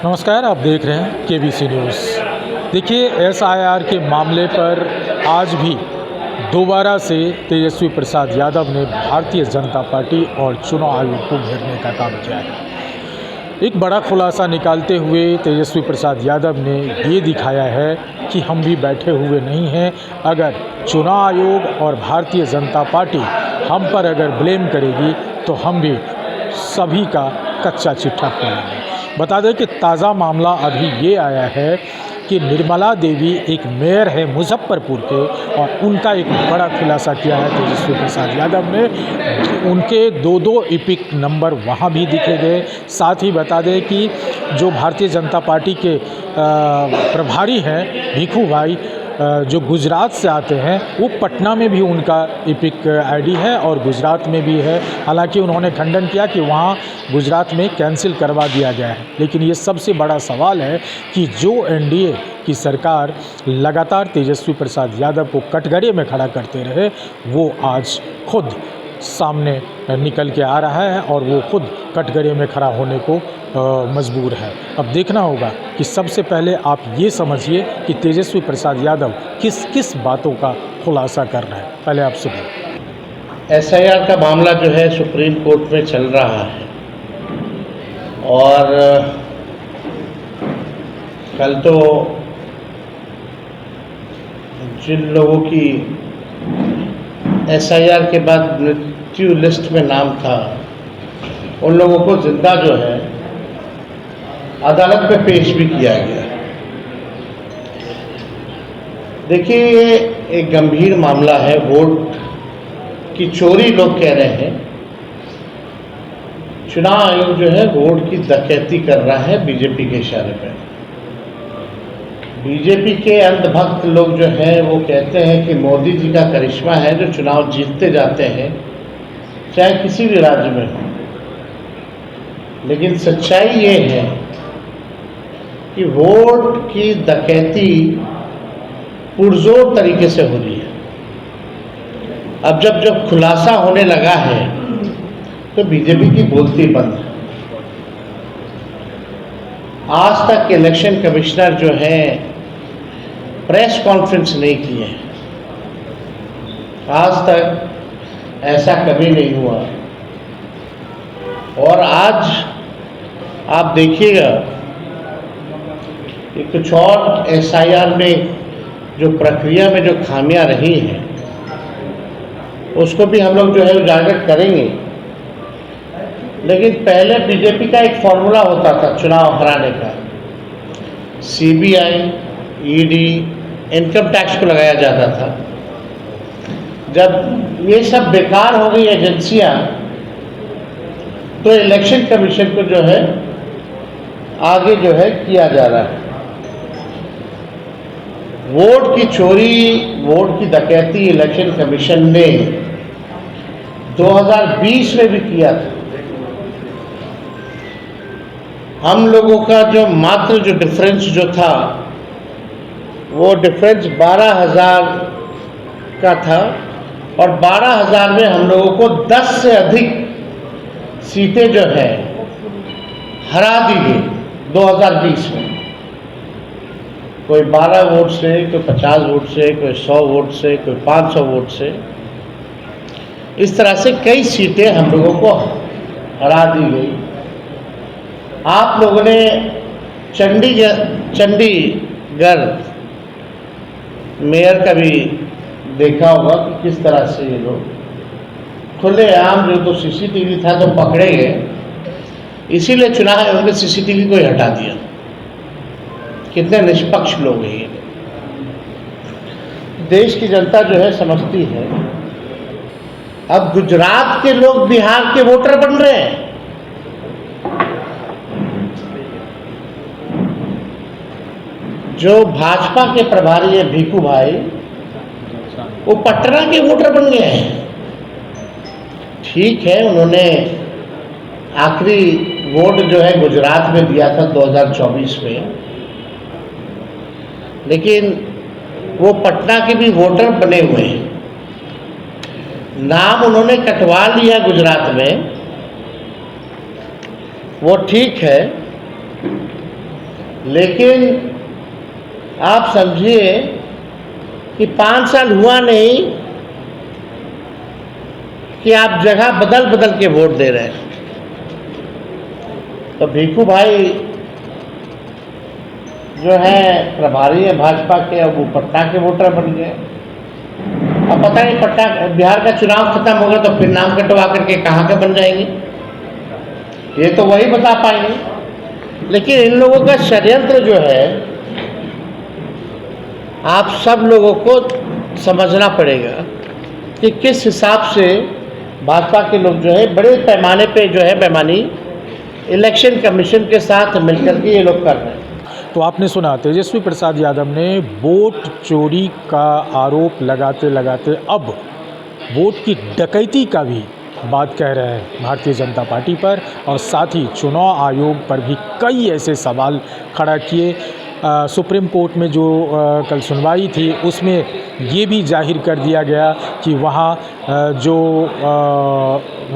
नमस्कार, आप देख रहे हैं केबीसी न्यूज़। देखिए, एसआईआर के मामले पर आज भी दोबारा से तेजस्वी प्रसाद यादव ने भारतीय जनता पार्टी और चुनाव आयोग को घेरने का काम किया है। एक बड़ा खुलासा निकालते हुए तेजस्वी प्रसाद यादव ने ये दिखाया है कि हम भी बैठे हुए नहीं हैं। अगर चुनाव आयोग और भारतीय जनता पार्टी हम पर अगर ब्लेम करेगी तो हम भी सभी का कच्चा चिट्ठा खोलेंगे। बता दें कि ताज़ा मामला अभी ये आया है कि निर्मला देवी एक मेयर है मुजफ्फरपुर के, और उनका एक बड़ा खुलासा किया है तेजस्वी प्रसाद यादव ने। उनके दो इपिक नंबर वहाँ भी दिखे गए। साथ ही बता दें कि जो भारतीय जनता पार्टी के प्रभारी हैं भिखू भाई, जो गुजरात से आते हैं, वो पटना में भी उनका इपिक आईडी है और गुजरात में भी है। हालांकि उन्होंने खंडन किया कि वहाँ गुजरात में कैंसिल करवा दिया गया है। लेकिन ये सबसे बड़ा सवाल है कि जो एनडीए की सरकार लगातार तेजस्वी प्रसाद यादव को कटघरे में खड़ा करते रहे, वो आज खुद सामने निकल के आ रहा है और वो खुद कटघरे में खड़ा होने को मजबूर है। अब देखना होगा कि सबसे पहले आप ये समझिए कि तेजस्वी प्रसाद यादव किस किस बातों का खुलासा कर रहे हैं। पहले आप सुनिए। एसआईआर का मामला जो है सुप्रीम कोर्ट में चल रहा है और कल तो जिन लोगों की एसआईआर के बाद मृत्यु लिस्ट में नाम था, उन लोगों को जिंदा जो है अदालत में पेश भी किया गया। देखिए, ये एक गंभीर मामला है। वोट की चोरी लोग कह रहे हैं। चुनाव आयोग जो है वोट की डकैती कर रहा है बीजेपी के इशारे पर। बीजेपी के अंधभक्त लोग जो हैं वो कहते हैं कि मोदी जी का करिश्मा है जो चुनाव जीतते जाते हैं, चाहे किसी भी राज्य में हो। लेकिन सच्चाई ये है कि वोट की डकैती पुरजोर तरीके से हो रही है। अब जब खुलासा होने लगा है तो बीजेपी की बोलती बंद है। आज तक इलेक्शन कमिश्नर जो है प्रेस कॉन्फ्रेंस नहीं किए हैं। आज तक ऐसा कभी नहीं हुआ। और आज आप देखिएगा कि कुछ और एसआईआर में जो प्रक्रिया में जो खामियां रही हैं उसको भी हम लोग जो है उजागर करेंगे। लेकिन पहले बीजेपी का एक फॉर्मूला होता था चुनाव हराने का। सीबीआई, ईडी, इनकम टैक्स को लगाया जाता था। जब ये सब बेकार हो गई एजेंसियां, तो इलेक्शन कमीशन को जो है आगे जो है किया जा रहा है। वोट की चोरी, वोट की डकैती इलेक्शन कमीशन ने 2020 में भी किया था। हम लोगों का जो मात्र जो डिफरेंस जो था वो डिफरेंस 12,000 का था, और 12,000 में हम लोगों को 10 से अधिक सीटें जो है हरा दी गई 2020 में। कोई 12 वोट से, कोई 50 वोट से, कोई 100 वोट से, कोई 500 वोट से। इस तरह से कई सीटें हम लोगों को हरा दी गई। आप लोगों ने चंडीगढ़ मेयर का भी देखा होगा कि किस तरह से ये लोग खुलेआम, जो तो सीसीटीवी था तो पकड़े गए, इसीलिए चुनाव आयोग ने सीसीटीवी को ही हटा दिया। कितने निष्पक्ष लोग हैं ये। देश की जनता जो है समझती है। अब गुजरात के लोग बिहार के वोटर बन रहे हैं। जो भाजपा के प्रभारी है भिखू भाई, वो पटना के वोटर बन गए हैं। ठीक है, उन्होंने आखिरी वोट जो है गुजरात में दिया था 2024 में, लेकिन वो पटना के भी वोटर बने हुए हैं। नाम उन्होंने कटवा लिया गुजरात में, वो ठीक है। लेकिन आप समझिए कि 5 साल हुआ नहीं कि आप जगह बदल बदल के वोट दे रहे हैं। तो भिखू भाई जो है प्रभारी है भाजपा के, अब वो पटना के वोटर बन गए। अब पता नहीं पटना बिहार का चुनाव खत्म होगा तो फिर नाम कटवा करके कहाँ के बन जाएंगे, ये तो वही बता पाएंगे। लेकिन इन लोगों का षड्यंत्र जो है आप सब लोगों को समझना पड़ेगा कि किस हिसाब से भाजपा के लोग जो है बड़े पैमाने पे जो है बेईमानी इलेक्शन कमीशन के साथ मिलकर के ये लोग कर रहे हैं। तो आपने सुना तेजस्वी प्रसाद यादव ने वोट चोरी का आरोप लगाते लगाते अब वोट की डकैती का भी बात कह रहे हैं भारतीय जनता पार्टी पर, और साथ ही चुनाव आयोग पर भी कई ऐसे सवाल खड़ा किए। सुप्रीम कोर्ट में जो कल सुनवाई थी उसमें ये भी जाहिर कर दिया गया कि वहाँ जो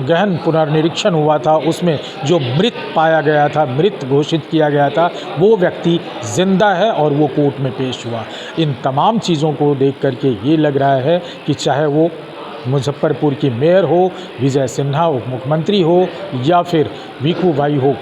गहन पुनर्निरीक्षण हुआ था उसमें जो मृत पाया गया था, मृत घोषित किया गया था, वो व्यक्ति जिंदा है और वो कोर्ट में पेश हुआ। इन तमाम चीज़ों को देख करके ये लग रहा है कि चाहे वो मुजफ्फरपुर की मेयर हो, विजय सिन्हा उप मुख्यमंत्री हो, या फिर भिखू भाई हो,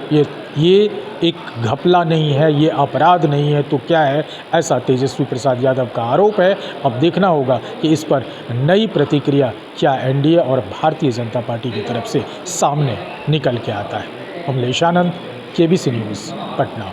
ये एक घपला नहीं है, ये अपराध नहीं है तो क्या है, ऐसा तेजस्वी प्रसाद यादव का आरोप है। अब देखना होगा कि इस पर नई प्रतिक्रिया क्या एनडीए और भारतीय जनता पार्टी की तरफ से सामने निकल के आता है। कमलेश आनंद, केबीसी न्यूज़, पटना।